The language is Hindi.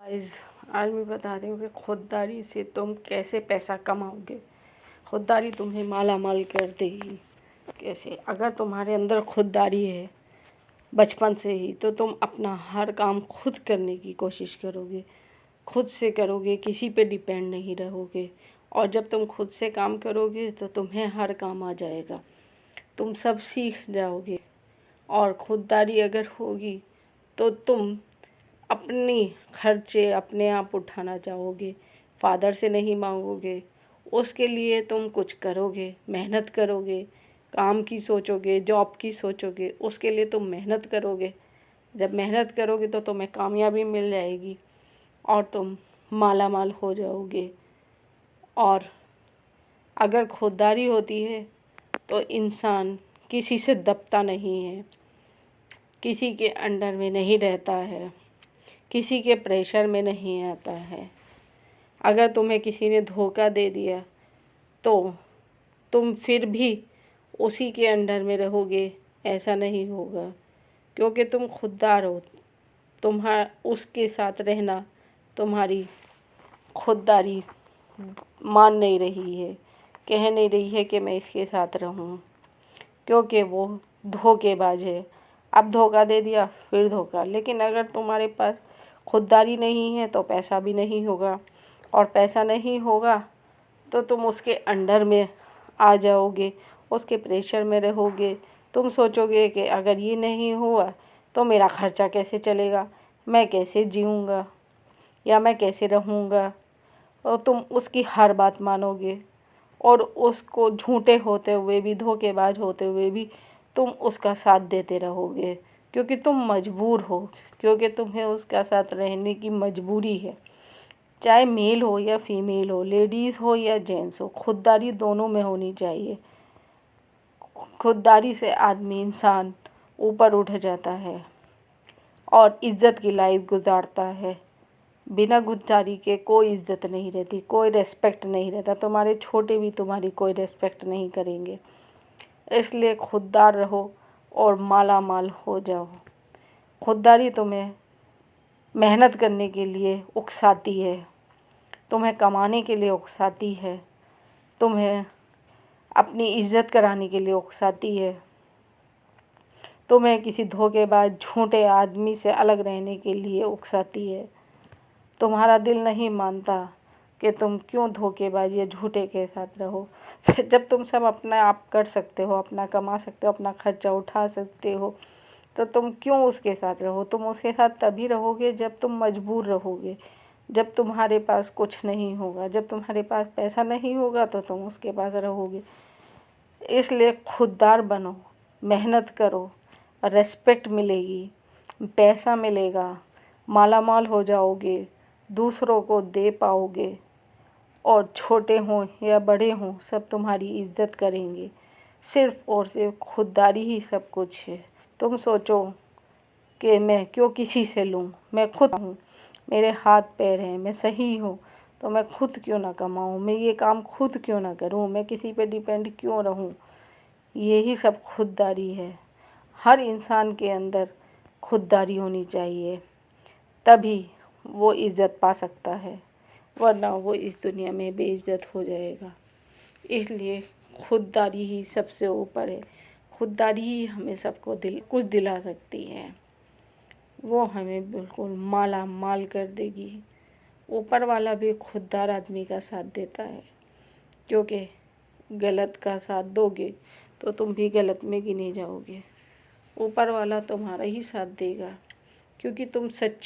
गाइस, आज मैं बताती हूँ कि खुददारी से तुम कैसे पैसा कमाओगे। खुददारी तुम्हें माला माल कर देगी। कैसे? अगर तुम्हारे अंदर खुददारी है बचपन से ही, तो तुम अपना हर काम खुद करने की कोशिश करोगे, खुद से करोगे, किसी पे डिपेंड नहीं रहोगे। और जब तुम खुद से काम करोगे तो तुम्हें हर काम आ जाएगा, तुम सब सीख जाओगे। और खुददारी अगर होगी तो तुम अपनी खर्चे अपने आप उठाना चाहोगे, फादर से नहीं मांगोगे। उसके लिए तुम कुछ करोगे, मेहनत करोगे, काम की सोचोगे, जॉब की सोचोगे। उसके लिए तुम मेहनत करोगे। जब मेहनत करोगे तो तुम्हें कामयाबी मिल जाएगी और तुम माला माल हो जाओगे। और अगर खुददारी होती है तो इंसान किसी से दबता नहीं है, किसी के अंडर में नहीं रहता है, किसी के प्रेशर में नहीं आता है। अगर तुम्हें किसी ने धोखा दे दिया तो तुम फिर भी उसी के अंडर में रहोगे, ऐसा नहीं होगा, क्योंकि तुम खुददार हो। उसके साथ रहना तुम्हारी खुददारी मान नहीं रही है, कह नहीं रही है कि मैं इसके साथ रहूं, क्योंकि वो धोखेबाज है। अब धोखा दे दिया फिर धोखा। लेकिन अगर तुम्हारे पास खुददारी नहीं है तो पैसा भी नहीं होगा, और पैसा नहीं होगा तो तुम उसके अंडर में आ जाओगे, उसके प्रेशर में रहोगे। तुम सोचोगे कि अगर ये नहीं हुआ तो मेरा खर्चा कैसे चलेगा, मैं कैसे जीऊँगा या मैं कैसे रहूँगा। और तुम उसकी हर बात मानोगे और उसको झूठे होते हुए भी, धोखेबाज होते हुए भी तुम उसका साथ देते रहोगे, क्योंकि तुम मजबूर हो, क्योंकि तुम्हें उसका साथ रहने की मजबूरी है। चाहे मेल हो या फीमेल हो, लेडीज़ हो या जेंट्स हो, खुददारी दोनों में होनी चाहिए। खुददारी से आदमी, इंसान ऊपर उठ जाता है और इज़्ज़त की लाइफ गुजारता है। बिना खुददारी के कोई इज़्ज़त नहीं रहती, कोई रेस्पेक्ट नहीं रहता। तुम्हारे छोटे भी तुम्हारी कोई रेस्पेक्ट नहीं करेंगे। इसलिए खुददार रहो और माला माल हो जाओ। खुददारी तुम्हें मेहनत करने के लिए उकसाती है, तुम्हें कमाने के लिए उकसाती है, तुम्हें अपनी इज़्ज़त कराने के लिए उकसाती है, तुम्हें किसी धोखेबाज झूठे आदमी से अलग रहने के लिए उकसाती है। तुम्हारा दिल नहीं मानता कि तुम क्यों धोखेबाज या झूठे के साथ रहो। फिर जब तुम सब अपना आप कर सकते हो, अपना कमा सकते हो, अपना खर्चा उठा सकते हो, तो तुम क्यों उसके साथ रहो। तुम उसके साथ तभी रहोगे जब तुम मजबूर रहोगे, जब तुम्हारे पास कुछ नहीं होगा। जब तुम्हारे पास पैसा नहीं होगा तो तुम उसके पास रहोगे। इसलिए खुददार बनो, मेहनत करो, रेस्पेक्ट मिलेगी, पैसा मिलेगा, माला माल हो जाओगे, दूसरों को दे पाओगे, और छोटे हों या बड़े हों सब तुम्हारी इज़्ज़त करेंगे। सिर्फ़ और सिर्फ खुददारी ही सब कुछ है। तुम सोचो कि मैं क्यों किसी से लूँ, मैं खुद हूँ, मेरे हाथ पैर हैं, मैं सही हूँ, तो मैं खुद क्यों ना कमाऊँ, मैं ये काम खुद क्यों ना करूँ, मैं किसी पे डिपेंड क्यों रहूँ। यही सब खुददारी है। हर इंसान के अंदर खुददारी होनी चाहिए, तभी वो इज़्ज़त पा सकता है, वरना वो इस दुनिया में बेइज्जत हो जाएगा। इसलिए खुददारी ही सबसे ऊपर है। खुददारी ही हमें सबको कुछ दिला सकती है। वो हमें बिल्कुल माला माल कर देगी। ऊपर वाला भी खुददार आदमी का साथ देता है, क्योंकि गलत का साथ दोगे तो तुम भी गलत में गिने जाओगे। ऊपर वाला तुम्हारा ही साथ देगा, क्योंकि तुम सच्चे